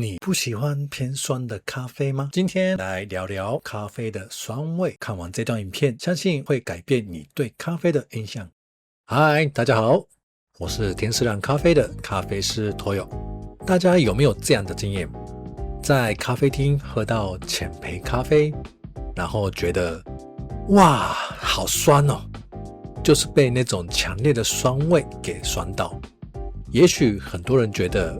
你不喜歡偏酸的咖啡嗎？今天來聊聊咖啡的酸味。看完這段影片，相信會改變你對咖啡的印象。嗨，大家好，我是天使藍咖啡的咖啡師 Toyo。大家有沒有這樣的經驗？在咖啡廳喝到淺焙咖啡，然後覺得哇，好酸哦，就是被那種強烈的酸味給酸到。也許很多人覺得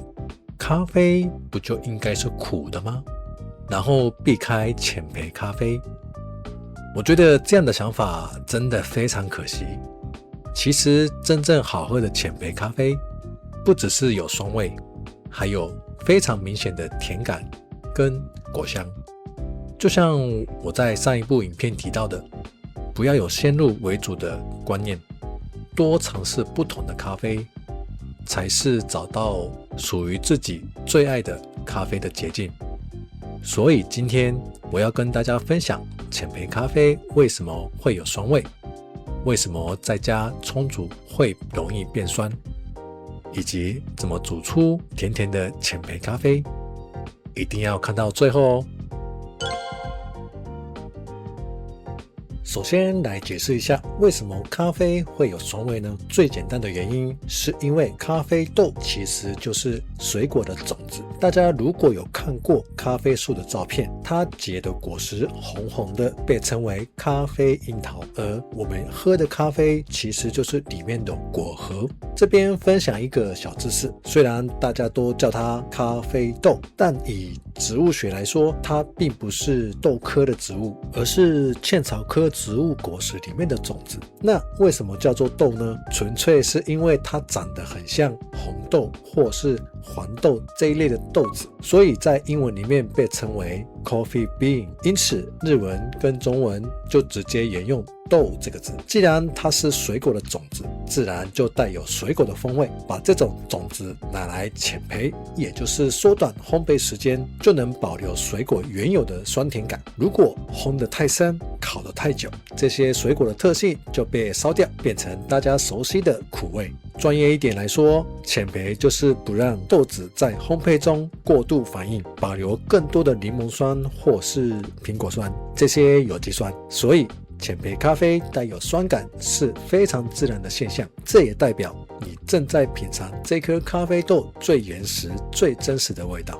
咖啡不就應該是苦的嗎？然後避開淺焙咖啡。我覺得這樣的想法真的非常可惜。其實真正好喝的淺焙咖啡，不只是有酸味，還有非常明顯的甜感跟果香。就像我在上一部影片提到的，不要有先入為主的觀念，多嘗試不同的咖啡，才是找到屬於自己最愛的咖啡的捷徑。所以今天我要跟大家分享淺焙咖啡為什麼會有酸味，為什麼在家沖煮會容易變酸，以及怎麼煮出甜甜的淺焙咖啡。一定要看到最後哦。首先來解釋一下為什麼咖啡會有酸味呢？最簡單的原因是因為咖啡豆其實就是水果的種子。大家如果有看過咖啡樹的照片，它結的果實紅紅的，被稱為咖啡櫻桃，而我們喝的咖啡其實就是裡面的果核。這邊分享一個小知識，雖然大家都叫它咖啡豆，但以植物學來說，它並不是豆科的植物，而是茜草科植物果實裡面的種子。那為什麼叫做豆呢？純粹是因為它長得很像紅豆或是黃豆這一類的豆子，所以在英文裡面被稱為 coffee bean。因此日文跟中文就直接沿用豆這個字。既然它是水果的種子，自然就帶有水果的風味。把這種種子拿來淺焙，也就是縮短烘焙時間，就能保留水果原有的酸甜感。如果烘得太深，烤得太久，這些水果的特性就被燒掉，變成大家熟悉的苦味。專業一點來說，淺焙就是不讓豆子在烘焙中過度反應，保留更多的檸檬酸或是蘋果酸這些有機酸。所以淺焙咖啡帶有酸感是非常自然的現象，這也代表你正在品嘗這顆咖啡豆最原始、最真實的味道。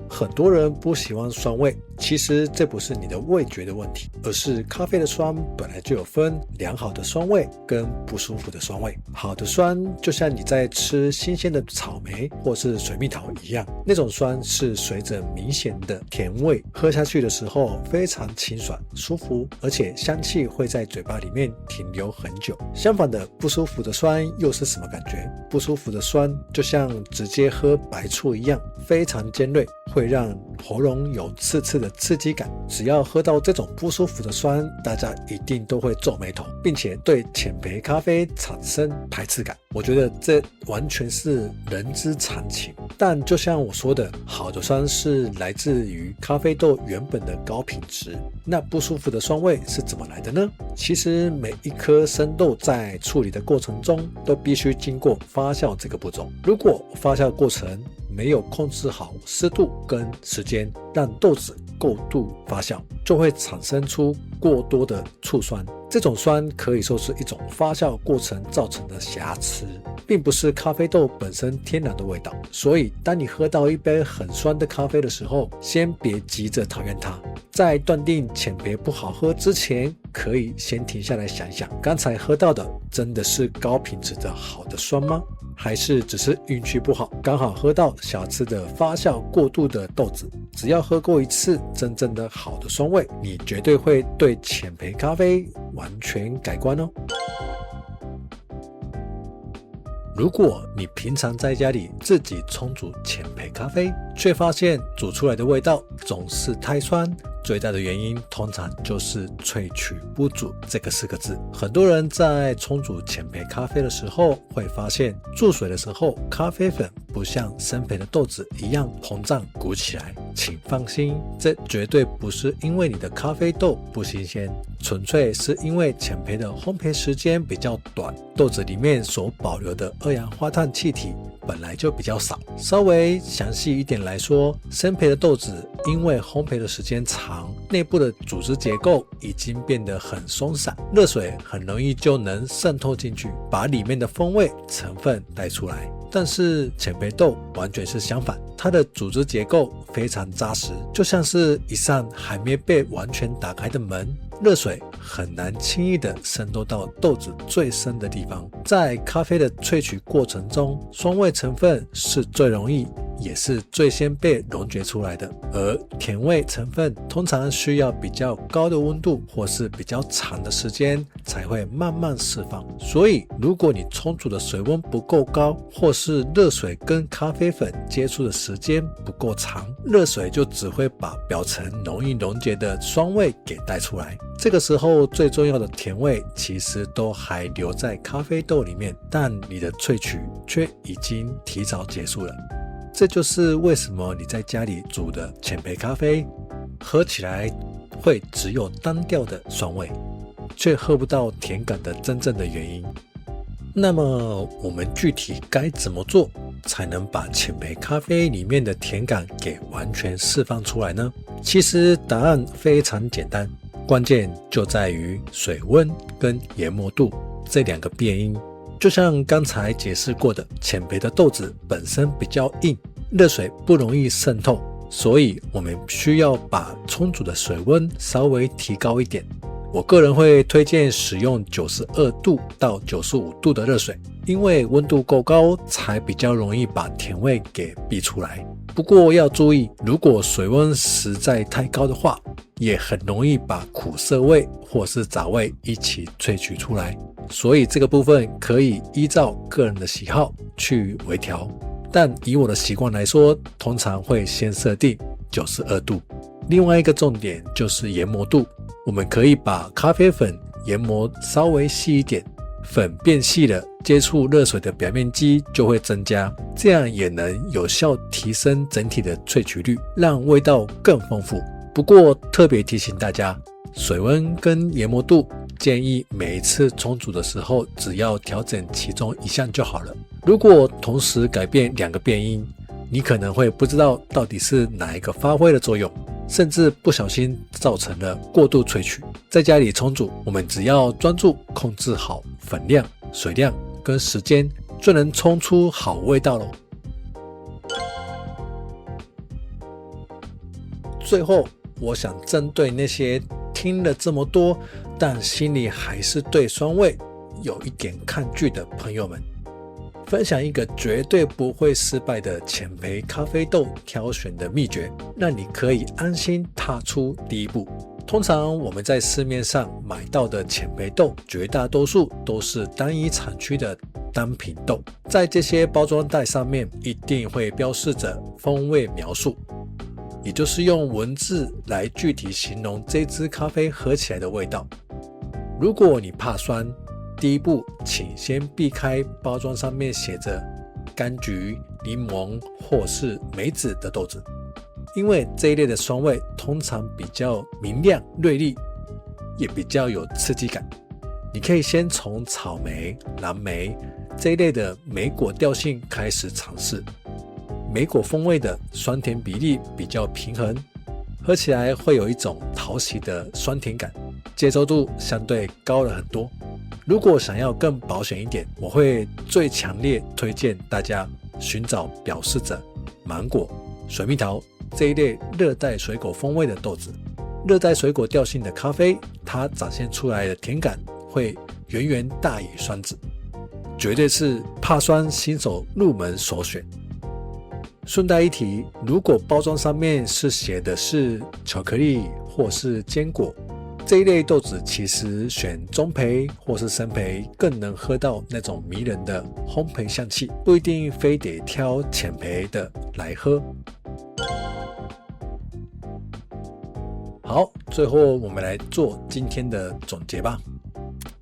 很多人不喜歡酸味，其實這不是你的味覺的問題，而是咖啡的酸本來就有分良好的酸味跟不舒服的酸味。好的酸就像你在吃新鮮的草莓或是水蜜桃一樣，那種酸是隨着明顯的甜味，喝下去的時候非常清爽舒服，而且香氣會在嘴巴裡面停留很久。相反的，不舒服的酸又是什麼感覺？不舒服的酸就像直接喝白醋一樣，非常尖銳，會讓喉嚨有刺刺的刺激感。只要喝到這種不舒服的酸，大家一定都會皺眉頭，並且對淺焙咖啡產生排斥感。我覺得這完全是人之常情。但就像我說的，好的酸是來自於咖啡豆原本的高品質。那不舒服的酸味是怎麼來的呢？其實每一顆生豆在處理的過程中都必須經過發酵這個步驟。如果發酵過程沒有控制好濕度跟時間，讓豆子過度發酵，就會產生出過多的醋酸。這種酸可以說是一種發酵過程造成的瑕疵，並不是咖啡豆本身天然的味道。所以當你喝到一杯很酸的咖啡的時候，先別急着討厭它。在斷定淺焙不好喝之前，可以先停下來想想，剛才喝到的真的是高品質的好的酸嗎？還是只是運氣不好，剛好喝到瑕疵的發酵過度的豆子？只要喝過一次真正的好的酸味，你絕對會對淺焙咖啡完全改觀哦。如果你平常在家裡自己沖煮淺焙咖啡，卻發現煮出來的味道總是太酸，最大的原因通常就是萃取不足這個4個字。很多人在沖煮淺焙咖啡的時候會發現，注水的時候咖啡粉不像深焙的豆子一樣膨脹鼓起來。請放心，這絕對不是因為你的咖啡豆不新鮮，純粹是因為淺焙的烘焙時間比較短，豆子裡面所保留的二氧化碳氣體本來就比較少。稍微詳細一點來說，深焙的豆子因為烘焙的時間長，內部的組織結構已經變得很鬆散，熱水很容易就能滲透進去，把裡面的風味成分帶出來。但是淺焙豆完全是相反，它的組織結構非常扎實，就像是一扇還沒被完全打開的門，熱水很難輕易的滲透到豆子最深的地方。在咖啡的萃取過程中，酸味成分是最容易也是最先被溶解出來的，而甜味成分通常需要比較高的溫度或是比較長的时间才会慢慢釋放。所以如果你沖煮的水溫不夠高，或是熱水跟咖啡粉接觸的時間不夠長，熱水就只會把表層容易溶解的酸味給帶出來。這個時候最重要的甜味其實都還留在咖啡豆裡面，但你的萃取卻已經提早結束了。這就是為什麼你在家裡煮的淺焙咖啡喝起來會只有單調的酸味，卻喝不到甜感的真正的原因。那麼我們具體該怎麼做才能把淺焙咖啡裡面的甜感給完全釋放出來呢？其實答案非常簡單，關鍵就在於水溫跟研磨度這2個變因。就像剛才解釋過的，淺焙的豆子本身比較硬，熱水不容易滲透，所以我們需要把沖煮的水溫稍微提高一點。我個人會推薦使用92度到95度的熱水，因為溫度夠高才比較容易把甜味給逼出來。不過要注意，如果水溫實在太高的話，也很容易把苦澀味或是雜味一起萃取出來。所以這個部分可以依照個人的喜好去微調，但以我的習慣來說，通常會先設定92度。另外一個重點就是研磨度，我們可以把咖啡粉研磨稍微細一點，粉變細了，接觸熱水的表面積就會增加，這樣也能有效提升整體的萃取率，讓味道更豐富。不過特別提醒大家，水溫跟研磨度建議每一次沖煮的時候只要調整其中一項就好了。如果同時改變2個變因，你可能會不知道到底是哪一個發揮了作用，甚至不小心造成了過度萃取。在家裡沖煮，我們只要專注控制好粉量、水量跟時間，就能沖出好味道咯。最後，我想針對那些聽了這麼多，但心裡還是對酸味有一點抗拒的朋友們，分享一個絕對不會失敗的淺焙咖啡豆挑選的秘訣，讓你可以安心踏出第一步。通常我們在市面上買到的淺焙豆，絕大多數都是單一產區的單品豆，在這些包裝袋上面一定會標示着風味描述，也就是用文字來具體形容這支咖啡喝起來的味道。如果你怕酸，第一步請先避開包裝上面寫着柑橘、檸檬或是梅子的豆子，因為這一類的酸味通常比較明亮銳利，也比較有刺激感。你可以先從草莓、藍莓這一類的莓果調性開始嘗試，莓果風味的酸甜比例比較平衡，喝起來會有一種討喜的酸甜感，接受度相對高了很多。如果想要更保險一點，我會最強烈推薦大家尋找表示着芒果、水蜜桃這一類熱帶水果風味的豆子。熱帶水果調性的咖啡，它展現出來的甜感會遠遠大於酸質，絕對是怕酸新手入門首選。順帶一提，如果包裝上面是寫的是巧克力或是堅果，這一類豆子其實選中焙或是深焙更能喝到那種迷人的烘焙香氣，不一定非得挑淺焙的來喝。好，最後我們來做今天的總結吧。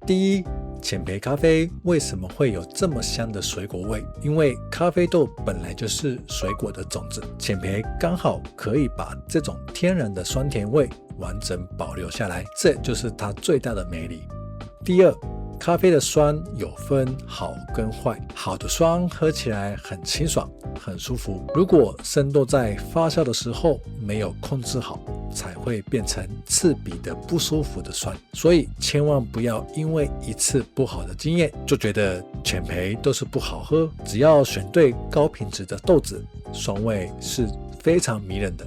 第一，淺焙咖啡為什麼會有這麼香的水果味？因為咖啡豆本來就是水果的種子，淺焙剛好可以把這種天然的酸甜味完整保留下來，這就是它最大的魅力。第二，咖啡的酸有分好跟壞，好的酸喝起來很清爽，很舒服。如果生豆在發酵的時候沒有控制好，才會變成刺鼻的不舒服的酸。所以千萬不要因為一次不好的經驗就覺得淺焙都是不好喝。只要選對高品質的豆子，酸味是非常迷人的。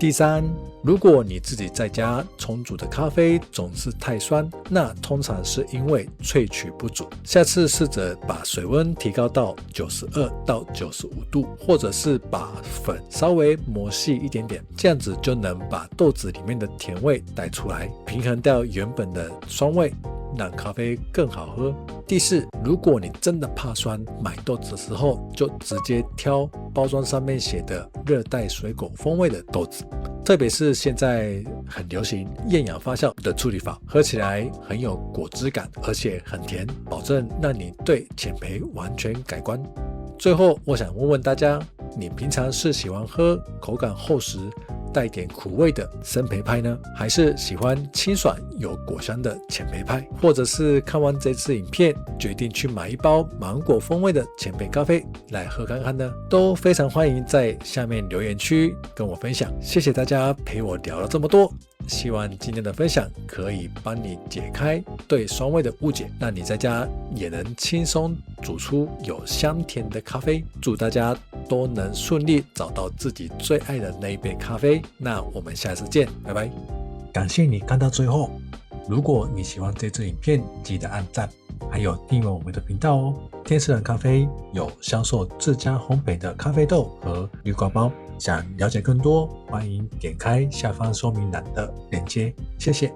第三，如果你自己在家冲煮的咖啡總是太酸，那通常是因為萃取不足。下次試着把水溫提高到92到95度，或者是把粉稍微磨細一點點，這樣子就能把豆子裡面的甜味帶出來，平衡掉原本的酸味，讓咖啡更好喝。第四，如果你真的怕酸，買豆子的时候就直接挑包裝上面写的熱带水果風味的豆子，特別是現在很流行厭氧發酵的處理法，喝起來很有果汁感，而且很甜，保證讓你對淺焙完全改觀。最後，我想問問大家，你平常是喜歡喝口感厚實帶點苦味的深焙派呢，還是喜歡清爽有果香的淺焙派？或者是看完這支影片決定去買一包芒果風味的淺焙咖啡來喝看看呢？都非常歡迎在下面留言區跟我分享。謝謝大家陪我聊了這麼多，希望今天的分享可以幫你解開對酸味的誤解，讓你在家也能輕鬆煮出有香甜的咖啡。祝大家都能順利找到自己最愛的那一杯咖啡。那我們下次見，拜拜。感謝你看到最後，如果你喜歡這支影片，記得按讚，還有訂閱我們的頻道哦。天使人咖啡有銷售自家烘焙的咖啡豆和濾掛包，想了解更多，歡迎點開下方說明欄的鏈接，謝謝。